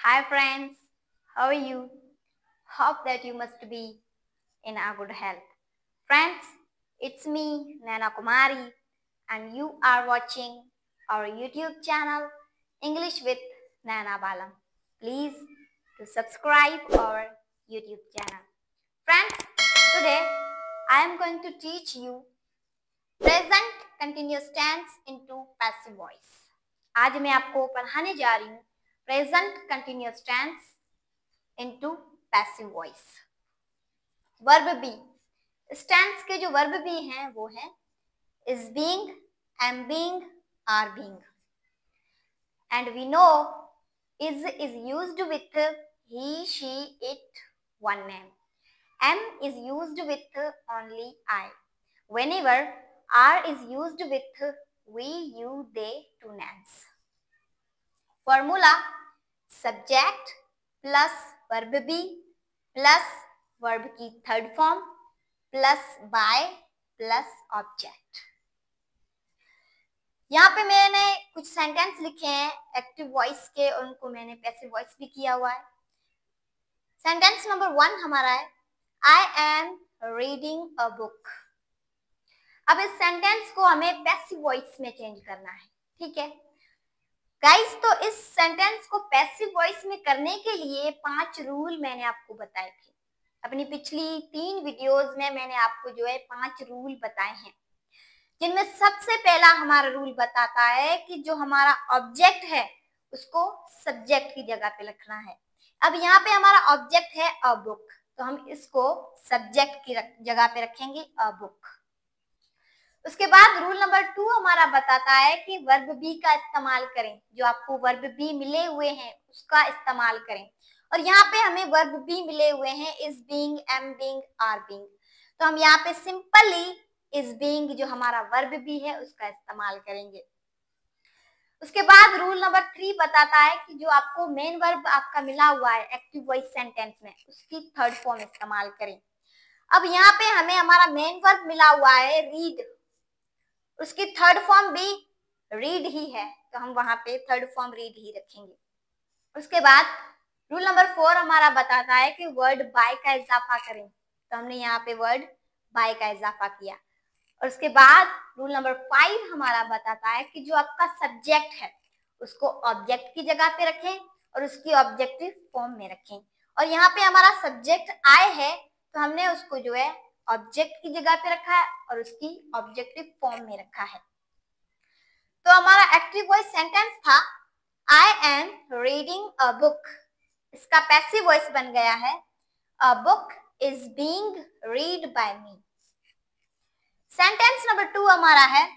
Hi friends, how are you? Hope that you must be in a good health. Friends, it's me, Nana Kumari, and you are watching our YouTube channel, English with Nana Balam. Please to subscribe our YouTube channel. Friends, today I am going to teach you present continuous tense into passive voice. आज मैं आपको पढ़ाने जा रही हूँ present continuous tense into passive voice. Verb be, इस tense के जो वर्ब बी हैं वो है is being, am being, are being. And we know is used with he, she, it, one name. Am is used with only I. Whenever are is used with we, you, they, two names. Formula subject plus verb be plus verb की third form plus by plus object. यहाँ पे मैंने कुछ sentence लिखे हैं active voice के, उनको मैंने पैसिव वॉइस भी किया हुआ है। सेंटेंस नंबर 1 हमारा है I am reading a book. अब इस सेंटेंस को हमें पैसिव वॉइस में चेंज करना है, ठीक है गाइस। तो इस सेंटेंस को पैसिव वॉइस में करने के लिए 5 रूल मैंने आपको बताए थे। अपनी पिछली 3 वीडियोस में मैंने आपको जो है 5 रूल बताए हैं, जिनमें सबसे पहला हमारा रूल बताता है कि जो हमारा ऑब्जेक्ट है उसको सब्जेक्ट की जगह पे रखना है। अब यहाँ पे हमारा ऑब्जेक्ट है अ बुक, तो हम इसको सब्जेक्ट की जगह पे रखेंगे अ बुक। उसके बाद रूल नंबर 2 हमारा बताता है कि वर्ब बी का इस्तेमाल करें। जो आपको वर्ब बी मिले हुए हैं उसका इस्तेमाल करें, और यहाँ पे हमें वर्ब बी मिले हुए हैं is being, am being, are being. तो हम यहाँ पे सिंपली इज बीइंग जो हमारा वर्ब बी है उसका इस्तेमाल करेंगे। उसके बाद रूल नंबर 3 बताता है कि जो आपको मेन वर्ब आपका मिला हुआ है एक्टिव वॉइस सेंटेंस में, उसकी थर्ड फॉर्म इस्तेमाल करें। अब यहाँ पे हमें हमारा मेन वर्ब मिला हुआ है रीड, उसकी थर्ड फॉर्म भी रीड ही है, तो हम वहां पे थर्ड फॉर्म रीड ही रखेंगे। उसके बाद रूल नंबर 4 हमारा बताता है कि वर्ड बाय का इजाफा करें, तो हमने यहाँ पे वर्ड बाय का इजाफा किया। और उसके बाद रूल नंबर 5 हमारा बताता है कि जो आपका सब्जेक्ट है उसको ऑब्जेक्ट की जगह पे रखें और उसकी ऑब्जेक्टिव फॉर्म में रखें। और यहाँ पे हमारा सब्जेक्ट आई है, तो हमने उसको जो है ऑब्जेक्ट की जगह पे रखा है और उसकी ऑब्जेक्टिव फॉर्म में रखा है। तो हमारा एक्टिव वॉइस सेंटेंस था I am reading a book, इसका पैसिव वॉइस बन गया है a book is being read by me. Sentence number 2 हमारा है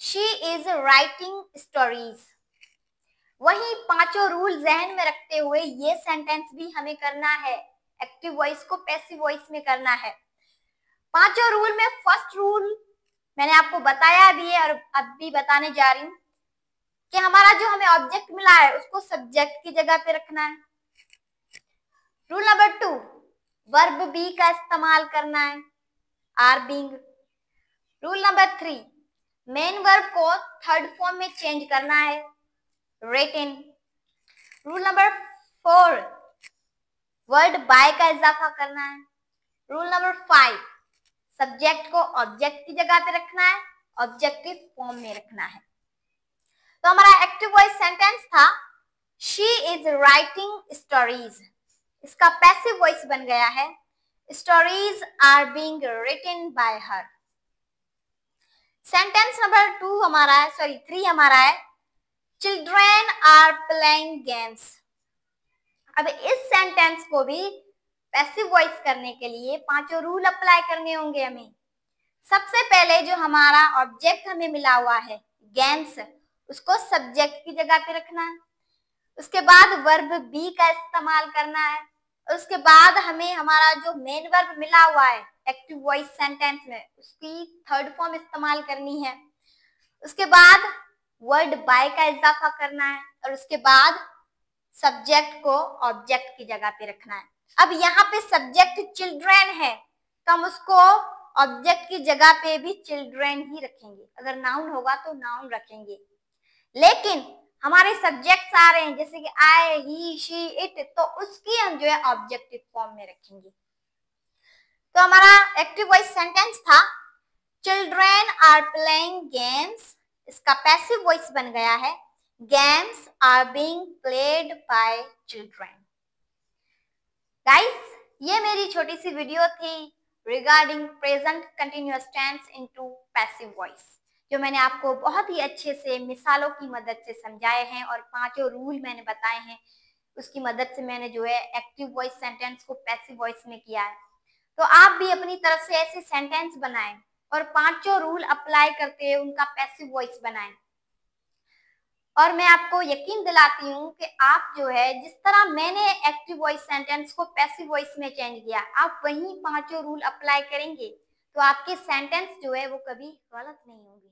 शी इज राइटिंग स्टोरीज। वही 5 रूल जहन में रखते हुए ये सेंटेंस भी हमें करना है, एक्टिव वॉइस को पैसिव वॉइस में करना है। 5 रूल में फर्स्ट रूल मैंने आपको बताया भी है और अब भी बताने जा रही हूँ कि हमारा जो हमें ऑब्जेक्ट मिला है उसको सब्जेक्ट की जगह पे रखना है। रूल नंबर 2 वर्ब बी का इस्तेमाल करना है, are being. Rule number 3 main verb को थर्ड फॉर्म में चेंज करना है, written. Rule number 4 word by का इजाफा करना है। रूल नंबर 5 सब्जेक्ट को ऑब्जेक्ट की जगह पे रखना है, ऑब्जेक्टिव फॉर्म में रखना है। तो हमारा एक्टिव वॉइस सेंटेंस था शी इज राइटिंग स्टोरीज, इसका पैसिव वॉइस बन गया है stories are being written by her. Sentence number 3 हमारा है चिल्ड्रेन आर प्लेइंग गेम्स। अब इस सेंटेंस को भी पैसिव वॉइस करने के लिए 5 रूल अप्लाई करने होंगे हमें। सबसे पहले जो हमारा ऑब्जेक्ट हमें मिला हुआ है गेम्स, उसको सब्जेक्ट की जगह पे रखना है। उसके बाद वर्ब बी का इस्तेमाल करना है। उसके बाद हमें हमारा जो मेन वर्ब मिला हुआ है एक्टिव वॉइस सेंटेंस में उसकी थर्ड फॉर्म इस्तेमाल करनी है। उसके बाद वर्ड बाय का इजाफा करना है और उसके बाद सब्जेक्ट को ऑब्जेक्ट की जगह पे रखना है। अब यहाँ पे सब्जेक्ट चिल्ड्रेन है तो हम उसको ऑब्जेक्ट की जगह पे भी चिल्ड्रेन ही रखेंगे, अगर नाउन होगा तो नाउन रखेंगे। लेकिन हमारे सब्जेक्ट्स आ रहे हैं जैसे कि आई, ही, शी, इट, तो उसकी हम जो है ऑब्जेक्टिव फॉर्म में रखेंगे। तो हमारा एक्टिव वॉइस सेंटेंस था चिल्ड्रेन आर प्लेइंग गेम्स, इसका पैसिव वॉइस बन गया है games are being played by children. Guys, ये मेरी छोटी सी वीडियो थी regarding present continuous tense into passive voice, जो मैंने आपको बहुत ही अच्छे से मिसालों की मदद से समझाए हैं और पांचों रूल मैंने बताए हैं, उसकी मदद से मैंने जो है एक्टिव वॉइस सेंटेंस को पैसिव वॉइस में किया है। तो आप भी अपनी तरफ से ऐसे सेंटेंस बनाएं और पांचों रूल अप्लाई करते हुए उनका पैसिव वॉइस बनाएं। और मैं आपको यकीन दिलाती हूँ कि आप जो है जिस तरह मैंने एक्टिव वॉइस सेंटेंस को पैसिव वॉइस में चेंज किया, आप वही पांचों रूल अप्लाई करेंगे तो आपके सेंटेंस जो है वो कभी गलत नहीं होंगे।